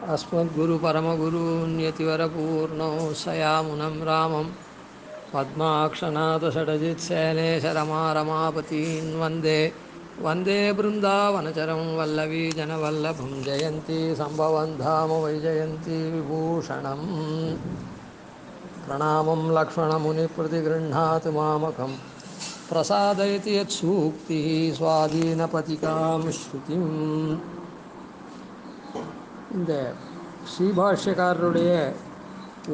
अस्मद्गुरुपरमगुरून्यतिवरपूर्णौ सयामुनं रामं पद्माक्षनाथषडजित्सेनेशरमारमापतीन् वन्दे वन्दे बृन्दावनचरं वल्लवीजनवल्लभं जयन्ती सम्भवन् धाम वैजयन्ती विभूषणम् प्रणामं लक्ष्मणमुनिप्रतिगृह्णातु मामकं प्रसादयति यत्सूक्तिः स्वाधीनपतिकां श्रुतिम् இந்த ஸ்ரீபாஷ்யக்காரருடைய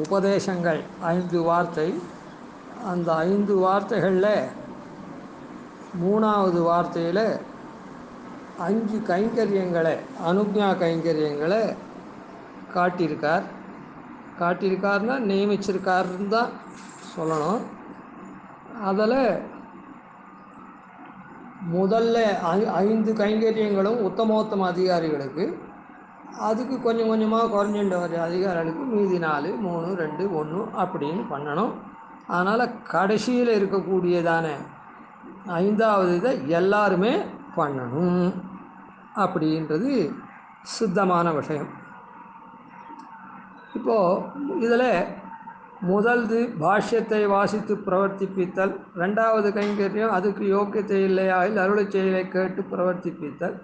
உபதேசங்கள் 5 வார்த்தை. அந்த 5 வார்த்தைகளில் 3வது வார்த்தையில் 5 கைங்கரியங்களை அனுக்ஞா கைங்கரியங்களை காட்டியிருக்காருன்னா நியமிச்சிருக்காருன்னு தான் சொல்லணும். அதில் முதல்ல 5 கைங்கரியங்களும் உத்தமோத்தம அதிகாரிகளுக்கு, அதுக்கு கொஞ்சம் கொஞ்சமாக குறைஞ்சிட்டு வர அதிகாரிகளுக்கு மீதி 4, 3, 2, 1 அப்படின்னு பண்ணணும். அதனால் கடைசியில் இருக்கக்கூடியதான 5வது இதை எல்லாருமே பண்ணணும் அப்படின்றது சித்தமான விஷயம். இப்போது இதில் முதல்து பாஷ்யத்தை வாசித்து பிரவர்த்திப்பித்தல், 2வது கைங்கரியம் அதுக்கு யோக்கியத்தை இல்லையாகில் அருளை செயலை கேட்டு பிரவர்த்திப்பித்தல்,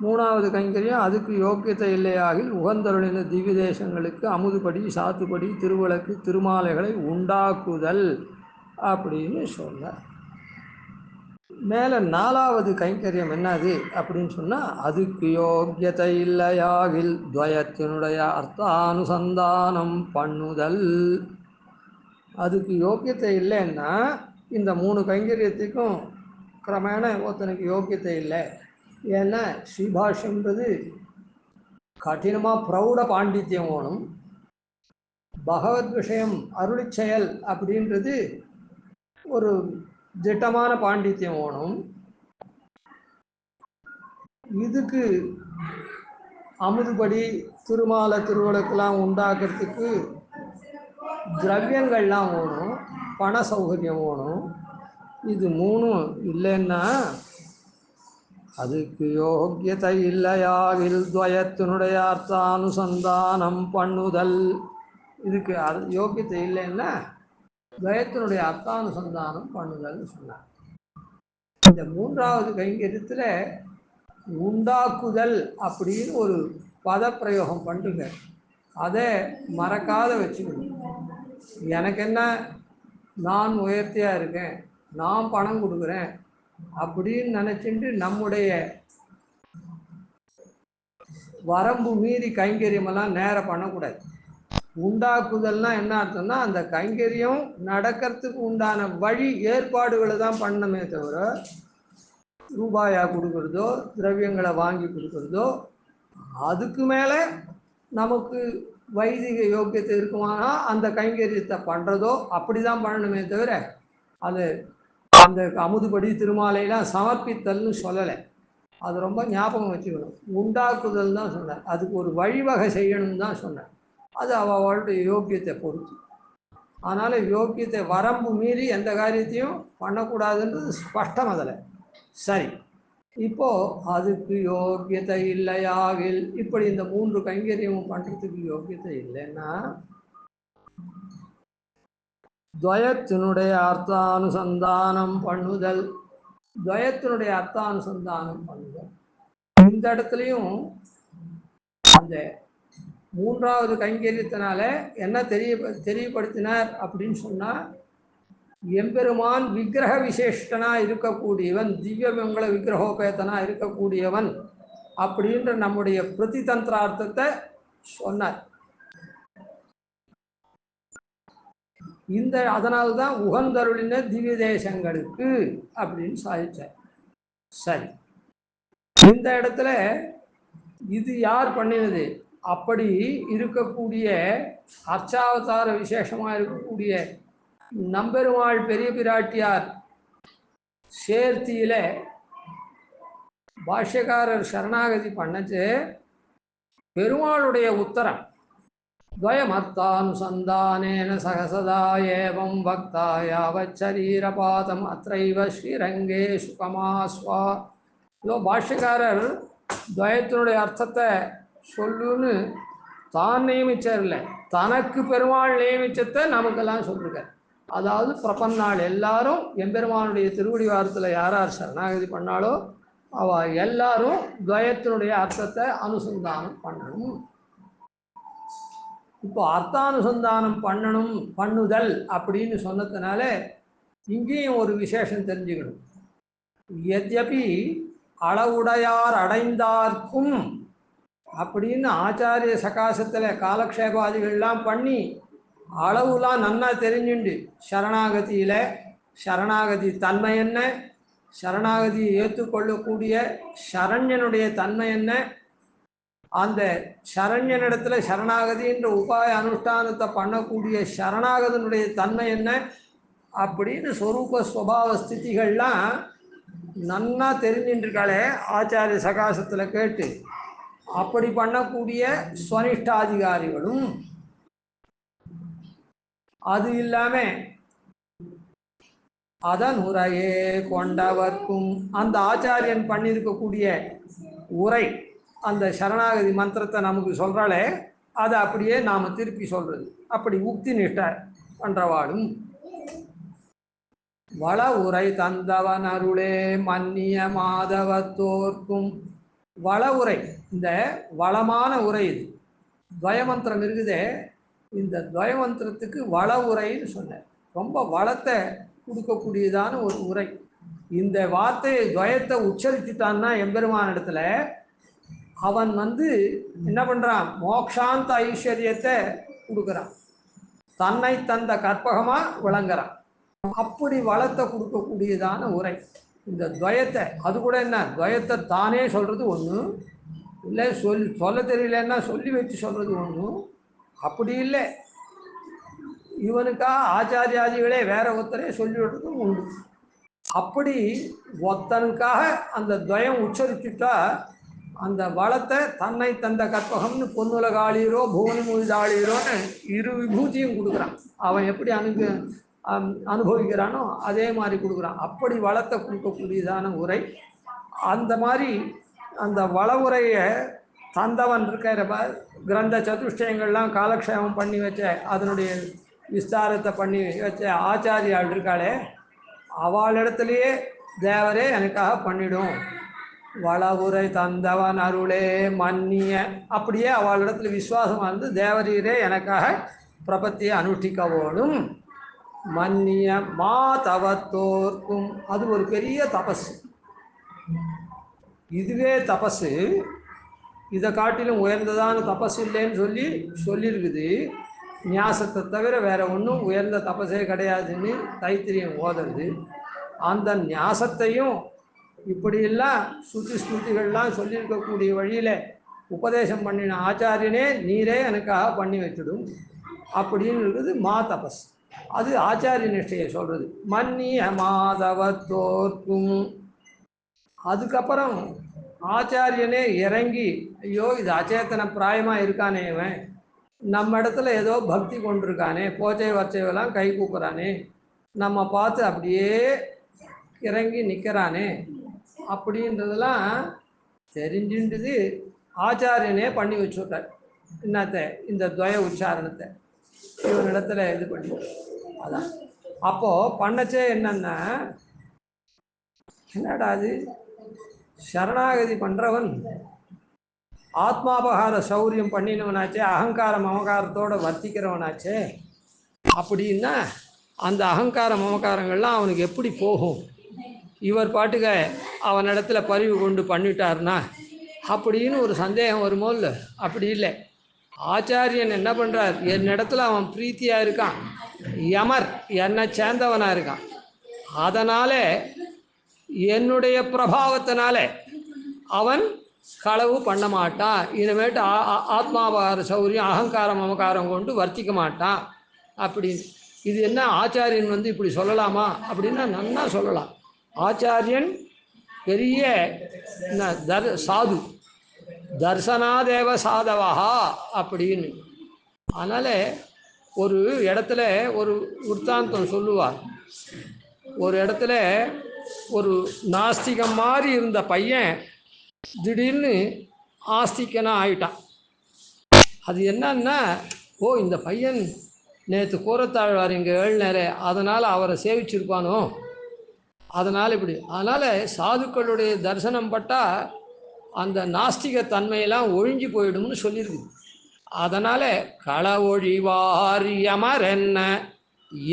3வது கைங்கரியம் அதுக்கு யோக்கியத்தை இல்லையாகில் உகந்தருளின திவ்ய தேசங்களுக்கு அமுதுபடி சாத்துப்படி திருவிளக்கு திருமாலைகளை உண்டாக்குதல் அப்படின்னு சொல்ல. மேலே 4வது கைங்கரியம் என்னது அப்படின்னு சொன்னால், அதுக்கு யோக்கியத்தை இல்லையாகில் துவயத்தினுடைய அர்த்தானுசந்தானம் பண்ணுதல். அதுக்கு யோக்கியத்தை இல்லைன்னா இந்த 3 கைங்கரியத்துக்கும் கிரமேண ஒருத்தனுக்கு யோக்கியத்தை இல்லை. ஏன்னா ஸ்ரீபாஷ்யன்றது கடினமாக பிரௌட பாண்டித்யம் வேணும். பகவத் விஷயம் அருளி செயல் அப்படின்றது ஒரு திட்டமான பாண்டித்யம் வேணும். இதுக்கு அமுதுபடி திருமாலை திருவிளக்கெல்லாம் உண்டாக்குறதுக்கு திரவியங்கள்லாம் வேணும், பண சௌகரியம் வேணும். இது 3 இல்லைன்னா அதுக்கு யோக்கியத்தை இல்லையாகில் துவயத்தினுடைய அர்த்தானுசந்தானம் பண்ணுதல். இதுக்கு யோக்கியத்தை இல்லைன்னா துவயத்தினுடைய அர்த்தானுசந்தானம் பண்ணுதல்னு சொன்னார். இந்த 3வது கைங்கரியத்தில் உண்டாக்குதல் அப்படின்னு ஒரு பதப்பிரயோகம் பண்ணுங்க. அதை மறக்காத வச்சுக்கணும். எனக்கு என்ன, நான் உயர்த்தியாக இருக்கேன், நான் பணம் கொடுக்குறேன் அப்படின்னு நினச்சிட்டு நம்முடைய வரம்பு மீறி கைங்கரியமெல்லாம் நேரம் பண்ணக்கூடாது. உண்டாக்குதல்னா என்ன அர்த்தம்னா, அந்த கைங்கரியம் நடக்கிறதுக்கு உண்டான வழி ஏற்பாடுகளை தான் பண்ணணுமே தவிர ரூபாயா கொடுக்குறதோ திரவியங்களை வாங்கி கொடுக்குறதோ, அதுக்கு மேலே நமக்கு வைதிக யோக்கியத்தை இருக்குமானா அந்த கைங்கரியத்தை பண்ணுறதோ அப்படி தான் பண்ணணுமே தவிர அது அந்த அமுதுபடி திருமாலையெல்லாம் சமர்ப்பித்தல்னு சொல்லலை. அது ரொம்ப ஞாபகம் வச்சுக்கணும். உண்டாக்குதல் தான் சொன்னார். அதுக்கு ஒரு வழிவகை செய்யணும்னு தான் சொன்னார். அது அவளுடைய யோக்கியத்தை பொறுத்து. அதனால் யோக்கியத்தை வரம்பு மீறி எந்த காரியத்தையும் பண்ணக்கூடாதுன்றது ஸ்பஷ்டம் அதில். சரி, இப்போது அதுக்கு யோக்கியத்தை இல்லையாகில், இப்படி இந்த 3 கைங்கரியமும் பண்ணுறதுக்கு யோக்கியத்தை இல்லைன்னா துவயத்தினுடைய அர்த்தானுசந்தானம் பண்ணுதல். துவயத்தினுடைய அர்த்தானுசந்தானம் பண்ணுதல் இந்த இடத்துலையும் அந்த 3வது கைங்கரியத்தினால என்ன தெரியப்படுத்தினார் அப்படின்னு சொன்னால், எம்பெருமான் விக்கிரக விசேஷனா இருக்கக்கூடியவன், திவ்யமங்கள விக்கிரகோபேத்தனா இருக்கக்கூடியவன் அப்படின்ற நம்முடைய பிரதிதந்திரார்த்தத்தை சொன்னார். அதனால்தான் உகந்தருளின திவ்ய தேசங்களுக்கு அப்படின்னு சாதிச்சார். சரி, இந்த இடத்துல இது யார் பண்ணினது? அப்படி இருக்கக்கூடிய அர்ச்சாவதார விசேஷமாக இருக்கக்கூடிய நம்பெருமாள் பெரிய பிராட்டியார் சேர்த்தியில பாஷ்யக்காரர் சரணாகதி பண்ணச்சு பெருமாளுடைய உத்தரம் துவயமர்த்தானுசந்தானேன சகசதா ஏவம் பக்தா யாவச்சரீரபாதம் அத்ரைவ ஸ்ரீரங்கே சுகமாஸ்வா. இதோ பாஷ்யக்காரர் துவயத்தினுடைய அர்த்தத்தை சொல்லுன்னு தான் நியமிச்சார் இல்லை, தனக்கு பெருமாள் நியமிச்சத்தை நமக்கெல்லாம் சொல்லிருக்கார். அதாவது பிரபன்னாள் எல்லாரும் எம்பெருமானுடைய திருவடி வாரத்தில் யார் யார் சரணாகதி பண்ணாலோ அவ எல்லாரும் துவயத்தினுடைய அர்த்தத்தை அனுசந்தானம் பண்ணணும். இப்போ அர்த்தானுசந்தானம் பண்ணுதல் அப்படின்னு சொன்னதுனால இங்கேயும் ஒரு விசேஷம் தெரிஞ்சுக்கணும். எத்யபி அளவுடையார் அடைந்தார்க்கும் அப்படின்னு ஆச்சாரிய சகாசத்தில் காலக்ஷேபாதிகள்லாம் பண்ணி அளவுலாம் நன்னா தெரிஞ்சுண்டு சரணாகதியில் சரணாகதி தன்மை என்ன, சரணாகதியை ஏற்றுக்கொள்ளக்கூடிய சரண்யனுடைய தன்மை என்ன, அந்த சரண்யனிடத்தில் சரணாகதின்ற உபாய அனுஷ்டானத்தை பண்ணக்கூடிய சரணாகதனுடைய தன்மை என்ன அப்படின்னு ஸ்வரூப ஸ்வபாவ ஸ்திதிகள்லாம் நன்னா தெரிஞ்சுட்டுருக்காளே ஆச்சாரிய சகாசத்தில் கேட்டு அப்படி பண்ணக்கூடிய ஸ்வனிஷ்டாதிகாரிகளும், அது இல்லாமல் அதன் உரையே கொண்டவர்க்கும் அந்த ஆச்சாரியன் பண்ணியிருக்கக்கூடிய உரை அந்த சரணாகதி மந்திரத்தை நமக்கு சொல்கிறாளே அதை அப்படியே நாம் திருப்பி சொல்கிறது, அப்படி உக்தி நிஷ்டை பண்ணுறவாடும். வள உரை தந்தவன் அருளே மன்னிய மாதவத்தோர்க்கும். வள உரை, இந்த வளமான உரை, இது துவயமந்திரம் இருக்குதே, இந்த துவயமந்திரத்துக்கு வள உரைன்னு சொன்னேன். ரொம்ப வளத்தை கொடுக்கக்கூடியதான ஒரு உரை. இந்த வார்த்தையை துவயத்தை உச்சரிச்சுட்டான்னா எம்பெருமான இடத்துல அவன் என்ன பண்ணுறான், மோக்ஷாந்த ஐஸ்வர்யத்தை கொடுக்குறான், தன்னை தந்த கற்பகமாக விளங்குறான். அப்படி வளத்தை கொடுக்கக்கூடியதான உரை இந்த துவயத்தை. அது கூட என்ன, துவயத்தை தானே சொல்கிறது ஒன்று, இல்லை சொல்ல தெரியலன்னா சொல்லி வச்சு சொல்கிறது ஒன்று, அப்படி இல்லை இவனுக்காக ஆச்சாரியாதிகளே வேற ஒருத்தரே சொல்லிவிடுறதும் உண்டு. அப்படி ஒத்தனுக்காக அந்த துவயம் உச்சரிச்சுட்டா அந்த வளத்தை தன்னை தந்த கற்பகம்னு பொன்னுலகாளீரோ பூமி முழுதாளீரோன்னு இரு விபூதியும் கொடுக்குறான். அவன் எப்படி அனுபவிக்கிறானோ அதே மாதிரி கொடுக்குறான். அப்படி வளத்தை கொடுக்கக்கூடியதான உரை. அந்த மாதிரி அந்த வள உரையை தந்தவன் இருக்கிற கிரந்த சதுஷ்டயங்கள்லாம் காலக்ஷேமம் பண்ணி வச்ச அதனுடைய விஸ்தாரத்தை பண்ணி வச்ச ஆச்சாரியாள் இருக்காளே அவளிடத்துலையே தேவரே எனக்காக பண்ணிடும். வளவுரை தந்தவன் அருளே மன்னிய, அப்படியே அவளிடத்துல விசுவாசமாக இருந்து தேவரீரே எனக்காக பிரபத்தியை அனுஷ்டிக்கவோடும். மன்னிய மா தவத்தோர்க்கும், அது ஒரு பெரிய தபஸ். இதுவே தபஸு, இதை காட்டிலும் உயர்ந்ததான தபஸ் இல்லைன்னு சொல்லியிருக்குது. ஞாசத்தை தவிர வேற ஒன்றும் உயர்ந்த தபஸே கிடையாதுன்னு தைத்திரியம் ஓதுறது. அந்த ஞாசத்தையும் இப்படியெல்லாம் ஸ்ருதிகள்லாம் சொல்லியிருக்கக்கூடிய வழியில் உபதேசம் பண்ணின ஆச்சாரியனே நீரே எனக்காக பண்ணி வச்சிடும் அப்படின்னு இருக்குது மா தபஸ். அது ஆச்சாரிய நிஷ்டையை சொல்கிறது. மன்னிய மாதவத்தோர்க்கும். அதுக்கப்புறம் ஆச்சாரியனே இறங்கி, ஐயோ இது அச்சேத்தன பிராயமாக இருக்கானே, இவன் நம்ம இடத்துல ஏதோ பக்தி கொண்டிருக்கானே, போச்சை வச்சைவெல்லாம் கை கூக்குறானே, நம்ம பார்த்து அப்படியே இறங்கி நிற்கிறானே அப்படின்றதெல்லாம் தெரிஞ்சுன்றது ஆச்சாரியனே பண்ணி வச்சுட்டார். என்னத்தை, இந்த துவய உச்சாரணத்தை இவனிடத்துல இது பண்ணி. அதான் அப்போது பண்ணச்சே என்னன்னா, என்னடா அது சரணாகதி பண்ணுறவன் ஆத்மாபகார சௌரியம் பண்ணினவனாச்சே, அகங்கார மமகாரத்தோடு வர்த்திக்கிறவனாச்சே. அப்படின்னா அந்த அகங்கார மமகாரங்கள்லாம் அவனுக்கு எப்படி போகும்? இவர் பாட்டுக்க அவனிடத்துல பரிவு கொண்டு பண்ணிட்டார்னா அப்படின்னு ஒரு சந்தேகம் வருமோ இல்லை? அப்படி இல்லை. ஆச்சாரியன் என்ன பண்ணுறார், என்னிடத்துல அவன் பிரீத்தியாக இருக்கான், யமர் என்னை சேர்ந்தவனாக இருக்கான், அதனால் என்னுடைய பிரபாவத்தினால அவன் களவு பண்ண மாட்டான், இனிமேட்டு ஆத்மாபார சௌரியம் அகங்காரம் மமகாரம் கொண்டு வர்த்திக்க மாட்டான் அப்படின்னு. இது என்ன ஆச்சாரியன் இப்படி சொல்லலாமா அப்படின்னா நன்னா சொல்லலாம். ஆச்சாரியன் பெரிய சாது, தர்சனாதேவ சாதவா அப்படின்னு. அதனால் ஒரு இடத்துல ஒரு விற்த்தாந்தம் சொல்லுவார். ஒரு இடத்துல ஒரு நாஸ்திகம் மாதிரி இருந்த பையன் திடீர்னு ஆஸ்திகனாக ஆயிட்டான். அது என்னன்னா, ஓ இந்த பையன் நேற்று கூறத்தாழ்வார் இங்கே ஏழ்நேரே, அதனால் அவரை சேவிச்சிருப்பானோ, அதனால் இப்படி. அதனால் சாதுக்களுடைய தரிசனம் பட்டால் அந்த நாஸ்திக தன்மையெல்லாம் ஒழிஞ்சு போயிடும்னு சொல்லியிருக்கு. அதனால் கள ஒழிவார் யமர் என்ன,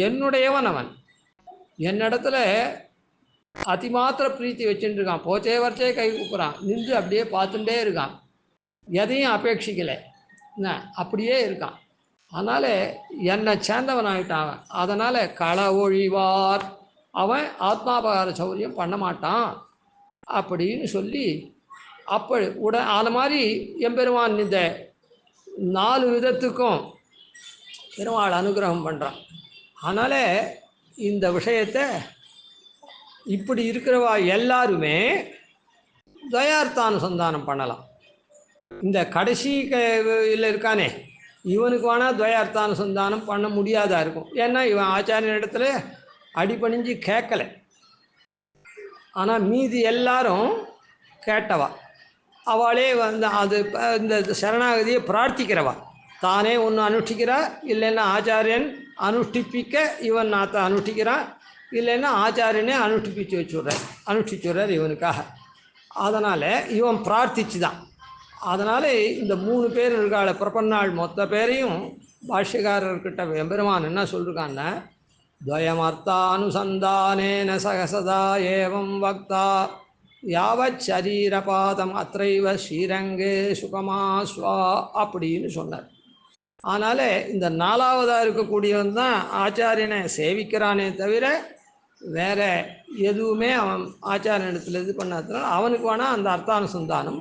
என்னுடையவன் அவன், என்னிடத்துல அதிமாத்திர பிரீத்தி வச்சுட்டு இருக்கான், போச்சே வரைச்சே கை கூப்புறான், நின்று அப்படியே பார்த்துட்டே இருக்கான், எதையும் அபேட்சிக்கலை, என்ன அப்படியே இருக்கான். அதனால் என்னை சேர்ந்தவன் ஆகிட்டான் அவன். அதனால் கள ஒழிவார், அவன் ஆத்மாபகார சௌரியம் பண்ண மாட்டான் அப்படின்னு சொல்லி அப்படி அது மாதிரி எம்பெருமான் இந்த 4 விதத்துக்கும் பெருமாள் அனுகிரகம் பண்ணுறான். அதனால் இந்த விஷயத்தை இப்படி இருக்கிறவா எல்லாருமே துவயார்த்தானுசந்தானம் பண்ணலாம். இந்த கடைசி இல்லை இருக்கானே, இவனுக்கு வேணால் துவயார்த்தானுசந்தானம் பண்ண முடியாதா இருக்கும். ஏன்னா இவன் ஆச்சாரிய இடத்துல அடிபணிஞ்சு கேட்கலை. ஆனால் மீதி எல்லாரும் கேட்டவா, அவளே வந்து அது இந்த சரணாகதியை பிரார்த்திக்கிறவா, தானே ஒன்று அனுஷ்டிக்கிறா, இல்லைன்னா ஆச்சாரியன் அனுஷ்டிப்பிக்க இவன் நாத்தை அனுஷ்டிக்கிறான், இல்லைன்னா ஆச்சாரியனே அனுஷ்டிச்சுடுறார் இவனுக்காக. அதனால் இவன் பிரார்த்திச்சு தான். அதனால் இந்த 3 பேர் இருக்காள பிரபன்னாள் மொத்த பேரையும் பாஷ்யக்காரர்கிட்ட எம்பெருமான் என்ன சொல்லிருக்கான்னா, துவயமர்த்தானுசந்தானேன சகசதா ஏவம் வக்தா யாவத் சரீரபாதம் அத்ரைவ ஸ்ரீரங்கே சுகமாஸ்வா அப்படின்னு சொன்னார். அதனால் இந்த 4வதாக இருக்கக்கூடியவன் தான் ஆச்சாரியனை சேவிக்கிறானே தவிர வேற எதுவுமே அவன் ஆச்சாரியனிடத்தில் இது பண்ணாதனால அவனுக்கு வேணால் அந்த அர்த்தானுசந்தானம்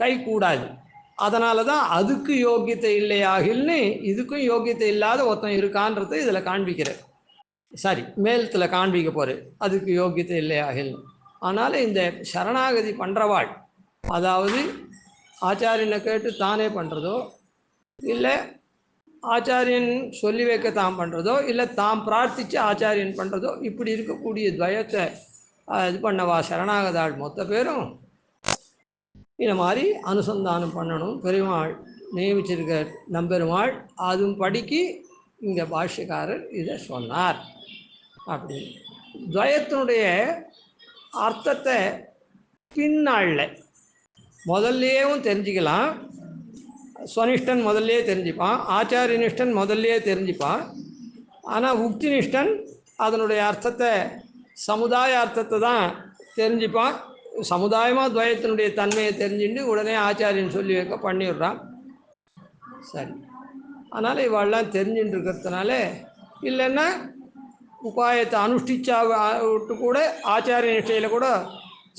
கை கூடாது. அதனால தான் அதுக்கு யோக்கியத்தை இல்லையாகில்னு இதுக்கும் யோக்கியத்தை இல்லாத ஒருத்தன் இருக்கான்றதை இதில் காண்பிக்கிறேன். சரி, மேலத்தில் காண்பிக்க போகிறேன் அதுக்கு யோக்கியத்தை இல்லையாகில்னு. ஆனால் இந்த சரணாகதி பண்ணுறவாள், அதாவது ஆச்சாரியனை கேட்டு தானே பண்ணுறதோ, இல்லை ஆச்சாரியன் சொல்லி வைக்க தான் பண்ணுறதோ, இல்லை தாம் பிரார்த்தித்து ஆச்சாரியன் பண்ணுறதோ, இப்படி இருக்கக்கூடிய துவயத்தை இது பண்ணவா சரணாகதாள் மொத்த பேரும் இந்த மாதிரி அனுசந்தானம் பண்ணணும். பெருமாள் நியமிச்சிருக்க நம்பெருமாள் அதுவும் படிக்கு இங்கே பாஷ்யக்காரர் இதை சொன்னார். அப்படி துவயத்தினுடைய அர்த்தத்தை பின்னாளில் முதல்லையேவும் தெரிஞ்சுக்கலாம். ஸ்வனிஷ்டன் முதல்லையே தெரிஞ்சுப்பான், ஆச்சாரியனிஷ்டன் முதல்லையே தெரிஞ்சுப்பான். ஆனால் உக்தினிஷ்டன் அதனுடைய அர்த்தத்தை சமுதாய அர்த்தத்தை தான் தெரிஞ்சுப்பான். சமுதாயமாக துவயத்தினுடைய தன்மையை தெரிஞ்சுட்டு உடனே ஆச்சாரியன் சொல்லி வைக்க பண்ணிவிடுறான். சரி, அதனால் இவாளெலாம் தெரிஞ்சுட்டு இருக்கிறதுனால, இல்லைன்னா உபாயத்தை அனுஷ்டிச்சா விட்டு கூட ஆச்சாரிய நிஷ்டையில் கூட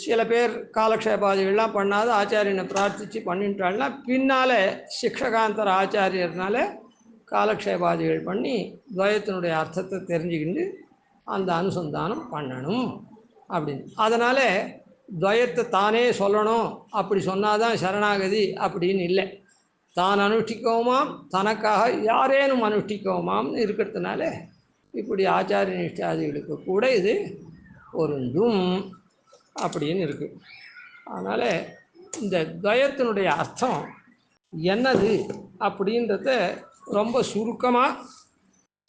சில பேர் காலக்ஷேபாதிகள்லாம் பண்ணாத ஆச்சாரியனை பிரார்த்தித்து பண்ணிட்டாள்னா பின்னால் சிக்ஷகாந்தர ஆச்சாரியர்னால காலக்ஷேபாதிகள் பண்ணி துவயத்தினுடைய அர்த்தத்தை தெரிஞ்சுக்கிண்டு அந்த அனுசந்தானம் பண்ணணும் அப்படின்னு. அதனால் துவயத்தை தானே சொல்லணும், அப்படி சொன்னாதான் சரணாகதி அப்படின்னு இல்லை. தான் அனுஷ்டிக்கவுமாம், தனக்காக யாரேனும் அனுஷ்டிக்கவுமாம்னு இருக்கிறதுனால இப்படி ஆச்சாரிய நிஷ்டாதிகளுக்கு கூட இது பொருந்தும் அப்படின்னு இருக்குது. அதனால் இந்த துவயத்தினுடைய அர்த்தம் என்னது அப்படின்றத ரொம்ப சுருக்கமாக,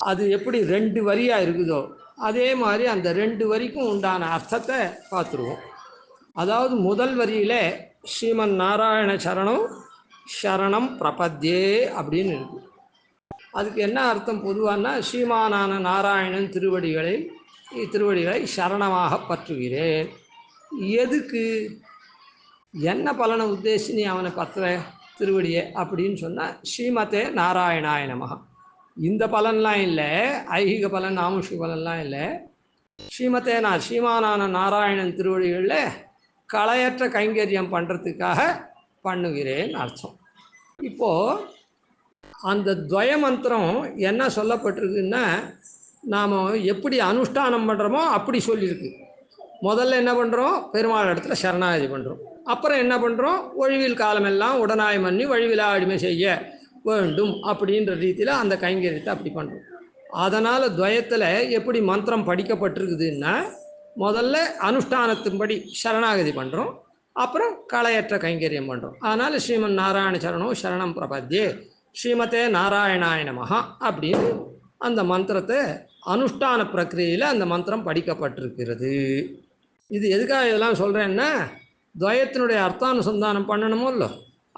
அது எப்படி 2 வரியாக இருக்குதோ அதே மாதிரி அந்த 2 வரிக்கும் உண்டான அர்த்தத்தை பார்த்துருவோம். அதாவது முதல் வரியில் ஸ்ரீமன் நாராயண சரணம் சரணம் பிரபத்யே அப்படின்னு இருக்குது. அதுக்கு என்ன அர்த்தம் பொதுவானா, ஸ்ரீமானான நாராயணன் திருவடிகளை சரணமாக பற்றுகிறேன். எதுக்கு, என்ன பலனை உத்தேசி நீ அவனை பற்ற திருவடியை அப்படின்னு சொன்னால், ஸ்ரீமதே நாராயணாய நமஹ. இந்த பலன்லாம் இல்லை, ஐகிக பலன் ஆமுஷிக பலன்லாம் இல்லை. ஸ்ரீமதே ஸ்ரீமானான நாராயணன் திருவடிகளில் களையற்ற கைங்கரியம் பண்ணுறதுக்காக பண்ணுகிறேன் அர்த்தம். இப்போது அந்த துவய மந்திரம் என்ன சொல்லப்பட்டிருக்குன்னா, நாம் எப்படி அனுஷ்டானம் பண்ணுறோமோ அப்படி சொல்லியிருக்கு. முதல்ல என்ன பண்ணுறோம், பெருமாள் இடத்துல சரணாகதி பண்ணுறோம். அப்புறம் என்ன பண்ணுறோம், ஒழிவில் காலமெல்லாம் உடனாய் மன்னி வழிவிலா அடிமை செய்ய வேண்டும் அப்படின்ற ரீதியில் அந்த கைங்கரியத்தை அப்படி பண்ணுறோம். அதனால் துவயத்தில் எப்படி மந்திரம் படிக்கப்பட்டிருக்குதுன்னா, முதல்ல அனுஷ்டானத்தின்படி சரணாகதி பண்ணுறோம், அப்புறம் களையற்ற கைங்கரியம் பண்ணுறோம். அதனால் ஸ்ரீமன் நாராயண சரணம் சரணம் பிரபத்யே ஸ்ரீமதே நாராயணாய நமஹ அப்படின்னு அந்த மந்திரத்தை அனுஷ்டான பிரக்கிரியில் அந்த மந்திரம் படிக்கப்பட்டிருக்கிறது. இது எதுக்காக இதெல்லாம் சொல்கிறேன்னா, துவயத்தினுடைய அர்த்தானுசந்தானம் பண்ணணுமோ இல்லை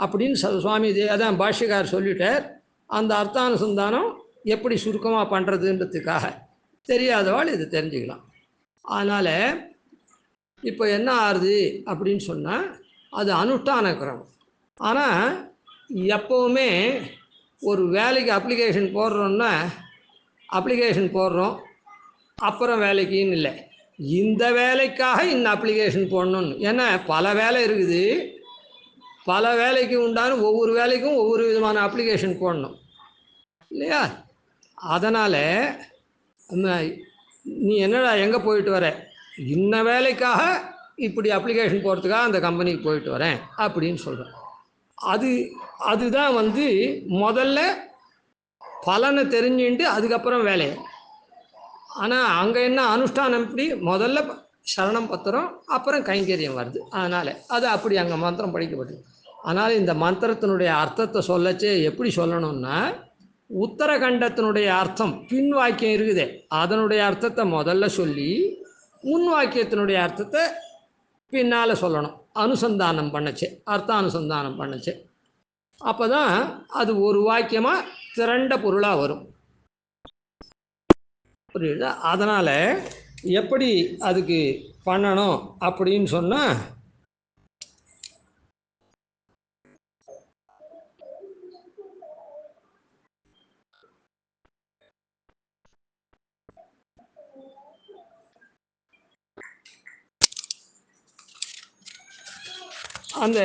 அப்படின்னு சுவாமி அதான் பாஷ்யக்கார் சொல்லிட்டார். அந்த அர்த்தானுசந்தானம் எப்படி சுருக்கமாக பண்ணுறதுன்றதுக்காக தெரியாதவாள் இது தெரிஞ்சுக்கலாம். அதனால் இப்போ என்ன ஆகுது அப்படின்னு சொன்னால், அது அனுஷ்டான கிரமம். ஆனால் எப்போவுமே ஒரு வேலைக்கு அப்ளிகேஷன் போடுறோன்னா, அப்ளிகேஷன் போடுறோம் அப்புறம் வேலைக்குன்னு இல்லை, இந்த வேலைக்காக இந்த அப்ளிகேஷன் போடணுன்னு. ஏன்னா பல வேலை இருக்குது, பல வேலைக்கு உண்டான ஒவ்வொரு வேலைக்கும் ஒவ்வொரு விதமான அப்ளிகேஷன் போடணும் இல்லையா? அதனால் நீ என்னடா எங்கே போயிட்டு வர, இன்ன வேலைக்காக இப்படி அப்ளிகேஷன் போகிறதுக்காக அந்த கம்பெனிக்கு போயிட்டு வரேன் அப்படின்னு சொல்கிறேன். அதுதான் முதல்ல பலனை தெரிஞ்சுட்டு அதுக்கப்புறம் வேலையை. ஆனால் அங்கே என்ன அனுஷ்டானம், இப்படி முதல்ல சரணம் பத்திரம் அப்புறம் கைங்கரியம் வருது. அதனால் அது அப்படி அங்கே மந்திரம் படிக்கப்பட்டது. ஆனால் இந்த மந்திரத்தினுடைய அர்த்தத்தை சொல்லச்சே எப்படி சொல்லணும்னா, உத்தரகண்டத்தினுடைய அர்த்தம் பின் வாக்கியம் இருக்குதே அதனுடைய அர்த்தத்தை முதல்ல சொல்லி முன் வாக்கியத்தினுடைய அர்த்தத்தை பின்னால் சொல்லணும். அனுசந்தானம் பண்ணச்சே, அர்த்தானுசந்தானம் பண்ணச்சே. அப்போ தான் அது ஒரு வாக்கியமாக திரண்ட பொருளாக வரும். புரியுதா? அதனால் எப்படி அதுக்கு பண்ணணும் அப்படின்னு சொன்னால், அந்த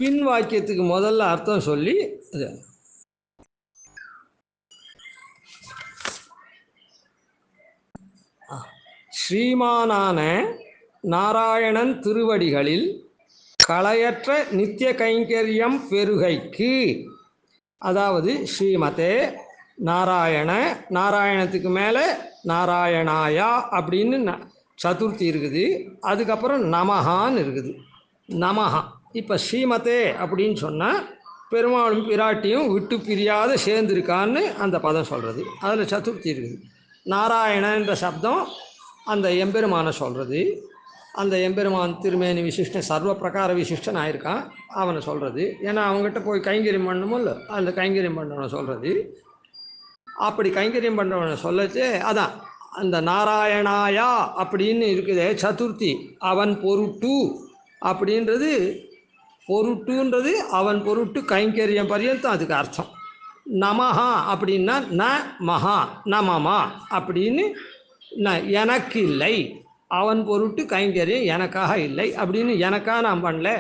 பின் வாக்கியத்துக்கு முதல்ல அர்த்தம் சொல்லி ஸ்ரீமானான நாராயணன் திருவடிகளில் களையற்ற நித்திய கைங்கரியம் பெருகைக்கு, அதாவது ஸ்ரீமதே நாராயண, நாராயணத்துக்கு மேலே நாராயணாயா அப்படின்னு சதுர்த்தி இருக்குது. அதுக்கப்புறம் நமஹான்னு இருக்குது. நமஹா. இப்போ ஸ்ரீமதே அப்படின்னு சொன்னால் பெருமாளும் பிராட்டியும் விட்டு பிரியாத சேர்ந்துருக்கான்னு அந்த பதம் சொல்கிறது. அதில் சதுர்த்தி இருக்குது. நாராயணன்ற சப்தம் அந்த எம்பெருமானை சொல்கிறது. அந்த எம்பெருமான் திருமேனி விசிஷ்டன் சர்வ பிரகார விசிஷ்டன் ஆயிருக்கான் அவனை சொல்கிறது. ஏன்னா அவங்ககிட்ட போய் கைங்கரியம் பண்ணணுமோ இல்லை, அந்த கைங்கரியம் பண்ணுறவனை சொல்கிறது. அப்படி கைங்கரியம் பண்ணுறவனை சொல்லச்சே அதான் அந்த நாராயணாயா அப்படின்னு இருக்குதே சதுர்த்தி, அவன் பொருட்டு அப்படின்றது, பொருட்டுன்றது அவன் பொருட்டு கைங்கரியம் பரியந்தம் அதுக்கு அர்த்தம். நமஹா அப்படின்னா ந மகா நமமா அப்படின்னு, எனக்கு இல்லை, அவன் பொருட்டு கைங்கரியம் எனக்காக இல்லை அப்படின்னு, எனக்காக நான் பண்ணல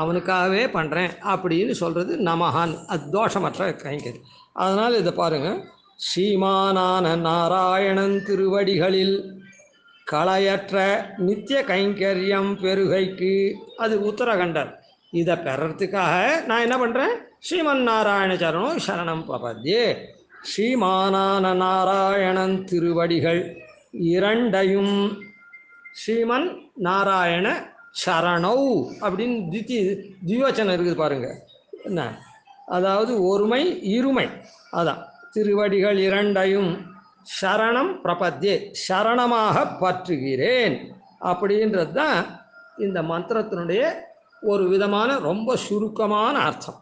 அவனுக்காகவே பண்ணுறேன் அப்படின்னு சொல்கிறது நமஹான். அது தோஷமற்ற கைங்கரியம். அதனால் இதை பாருங்கள், ஸ்ரீமானான நாராயணன் திருவடிகளில் களையற்ற நித்திய கைங்கரியம் பெருகைக்கு, அது உத்தரகண்டர். இதை பெறறதுக்காக நான் என்ன பண்ணுறேன், ஸ்ரீமன் நாராயண சரணம் சரணம் பிரபத்யே. ஸ்ரீமானான நாராயணன் திருவடிகள் இரண்டையும், ஸ்ரீமன் நாராயண சரணௌ அப்படின்னு திவச்சனம் இருக்குது பாருங்கள் என்ன, அதாவது ஒருமை இருமை, அதான் திருவடிகள் இரண்டையும் சரணம் பிரபத்யே சரணமாக பற்றுகிறேன் அப்படின்றது தான் இந்த மந்திரத்தினுடைய ஒரு விதமான ரொம்ப சுருக்கமான அர்த்தம்.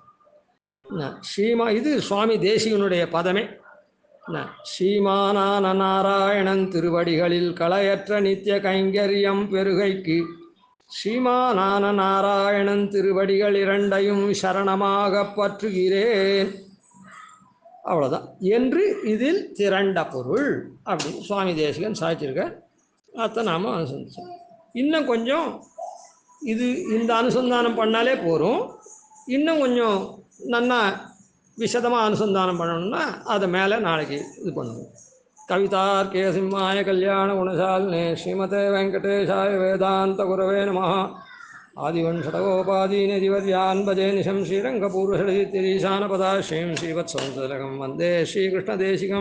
இது சுவாமி தேசிகனுடைய பதமே. ஸ்ரீமானான நாராயணன் திருவடிகளில் களையற்ற நித்திய கைங்கரியம் பெருகைக்கு, ஸ்ரீமானான நாராயணன் திருவடிகள் இரண்டையும் சரணமாக பற்றுகிறேன். அவ்வளோதான் என்று இதில் திரண்ட பொருள் அப்படின்னு சுவாமி தேசிகன் சாதிச்சிருக்க. அதை நாம் அனுசந்திச்சோம். இன்னும் கொஞ்சம் இந்த அனுசந்தானம் பண்ணாலே போகும். இன்னும் கொஞ்சம் நல்லா விசதமாக அனுசந்தானம் பண்ணணும்னா அதை மேலே நாளைக்கு இது பண்ணுவோம். கவிதார்க்கே சிம்மாய கல்யாண குணசாலினே ஸ்ரீமதே வெங்கடேஷாய வேதாந்த குரவே நமः. ஆதிவன்ஷடகோபாதீனதிவர்யான் பஜே நிஷம் ஸ்ரீரங்கபூர்வஷடீசானபதாஸ்ரீம் ஸ்ரீவத்சௌந்தரகம் வந்தே ஸ்ரீகிருஷ்ணதேசிகம்.